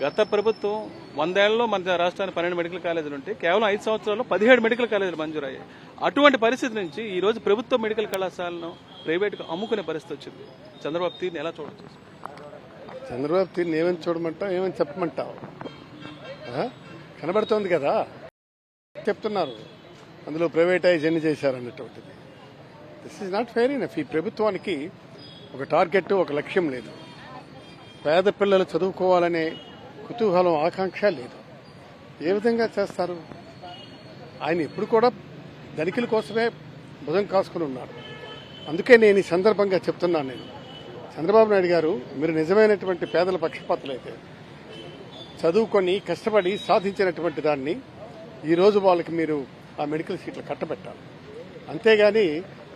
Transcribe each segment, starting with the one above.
గత ప్రభుత్వం 100 ఏళ్లలో మన రాష్ట్రానికి 12 మెడికల్ కాలేజీలు ఉంటే కేవలం 5 సంవత్సరాల్లో 17 మెడికల్ కాలేజీలు మంజూరయ్యాయి. అటువంటి పరిస్థితి నుంచి ఈ రోజు ప్రభుత్వ మెడికల్ కళాశాలను ప్రైవేట్గా అమ్ముకునే పరిస్థితి వచ్చింది. చంద్రబాబు తీరుని ఎలా చూడొచ్చు? చంద్రబాబు తీరుని ఏమని చూడమంటావు, ఏమని చెప్పమంటావు? కనబడుతోంది కదా, చెప్తున్నారు అందులో ప్రైవేటైజ్ ఎన్ని చేశారన్నటువంటిది. This is not fair enough. ఈ ప్రభుత్వానికి ఒక టార్గెట్, ఒక లక్ష్యం లేదు. పేద పిల్లలు చదువుకోవాలనే కుతూహలం, ఆకాంక్ష లేదు. ఏ విధంగా చేస్తారు? ఆయన ఎప్పుడు కూడా ధనికుల కోసమే భుజం కాసుకుని ఉన్నారు. అందుకే నేను ఈ సందర్భంగా చెప్తున్నాను, నేను చంద్రబాబు నాయుడు గారు, మీరు నిజమైనటువంటి పేదల పక్షపాతులైతే చదువుకొని కష్టపడి సాధించినటువంటి దాన్ని ఈరోజు వాళ్ళకి మీరు ఆ మెడికల్ సీట్లు కట్టబెట్టాలి. అంతేగాని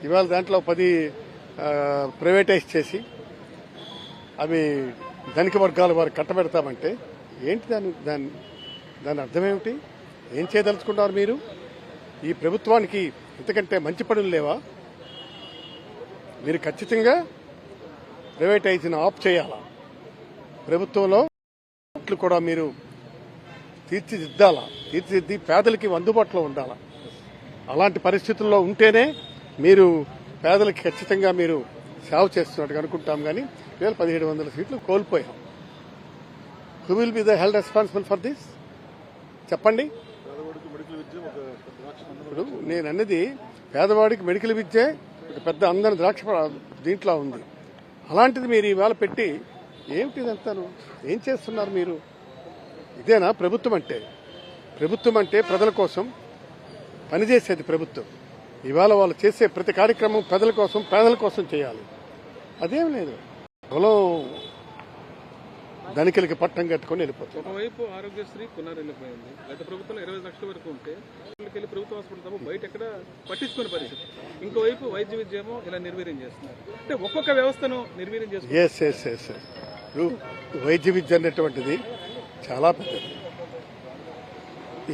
ఇవాళ దాంట్లో 10 ప్రైవేటైజ్ చేసి అవి ధనిక వర్గాల వారు కట్టబెడతామంటే ఏంటి? దాని అర్థమేమిటి? ఏం చేయదలుచుకున్నారు మీరు? ఈ ప్రభుత్వానికి ఇంతకంటే మంచి పనులు లేవా? మీరు ఖచ్చితంగా ప్రైవేటైజ్ను ఆఫ్ చేయాలా? ప్రభుత్వంలో కూడా మీరు తీర్చిదిద్ది పేదలకి అందుబాటులో ఉండాలా. అలాంటి పరిస్థితుల్లో ఉంటేనే మీరు పేదలకి ఖచ్చితంగా మీరు సేవ చేస్తున్నట్టుగా అనుకుంటాం. కానీ 1700 సీట్లు కోల్పోయాం. Who will be the held responsible for this? చెప్పండి. ఇప్పుడు నేను అన్నది పేదవాడికి మెడికల్ విద్య ఒక పెద్ద అందరి ద్రాక్ష దీంట్లో ఉంది. అలాంటిది మీరు ఇవాళ పెట్టి ఏమిటి ఇదంతాను? ఏం చేస్తున్నారు మీరు? ఇదేనా ప్రభుత్వం అంటే? ప్రభుత్వం అంటే ప్రజల కోసం పనిచేసేది ప్రభుత్వం. ఇవాళ వాళ్ళు చేసే ప్రతి కార్యక్రమం ప్రజల కోసం చేయాలి. అదేం లేదు, పొలం ధనికులకి పట్టం కట్టుకుని వెళ్ళిపోతుంది. ఒకవైపు ఆరోగ్యశ్రీ పునర్వెళ్ళిపోయింది. గత ప్రభుత్వంలో 20 లక్షల వరకు ఉంటే ప్రభుత్వ హాస్పిటల్ తప్ప బయట ఎక్కడ పట్టించుకునే పరిస్థితి. ఇంకోవైపు వైద్య విద్యేమో ఇలా నిర్వీర్యం చేస్తున్నారు. అంటే ఒక్కొక్క వ్యవస్థను నిర్వీర్యం చేస్తున్నారు. వైద్య విద్య అనేటువంటిది చాలా పెద్దది.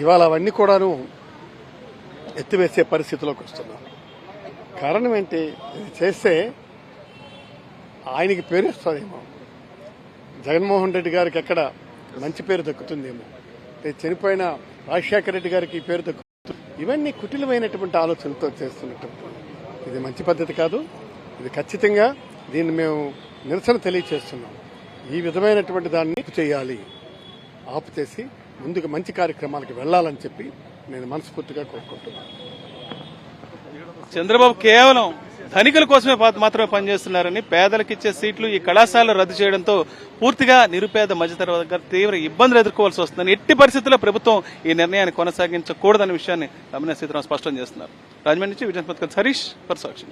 ఇవాళ అవన్నీ కూడాను ఎత్తివేసే పరిస్థితిలోకి వస్తున్నారు. కారణం ఏంటి? ఇది చేస్తే ఆయనకి పేరు వస్తుందేమో, జగన్మోహన్ రెడ్డి గారికి ఎక్కడ మంచి పేరు దక్కుతుందేమో, చనిపోయిన రాజశేఖర రెడ్డి గారికి ఈ పేరు దక్కుతుంది. ఇవన్నీ కుటిలమైనటువంటి ఆలోచనలతో చేస్తున్నట్టు ఇది మంచి పద్ధతి కాదు. ఇది ఖచ్చితంగా దీన్ని మేము నిరసన తెలియచేస్తున్నాం. ఈ విధమైనటువంటి దాన్ని చేయాలి, ఆపు చేసి ముందుకు మంచి కార్యక్రమాలకు వెళ్లాలని చెప్పి నేను మనస్ఫూర్తిగా కోరుకుంటున్నాను. చంద్రబాబు కేవలం ధనికుల కోసమే మాత్రమే పనిచేస్తున్నారని, పేదలకు ఇచ్చే సీట్లు ఈ కళాశాలలు రద్దు చేయడంతో పూర్తిగా నిరుపేద మధ్యతరగతి తీవ్ర ఇబ్బందులు ఎదుర్కోవాల్సి వస్తుందని, ఎట్టి పరిస్థితుల్లో ప్రభుత్వం ఈ నిర్ణయాన్ని కొనసాగించకూడదనే విషయాన్ని తమ్మినేని సీతారాం స్పష్టం చేస్తున్నారు. రాజమండ్రి నుంచి విజయపత్రిక హరీష్ ఫర్ సాక్షి.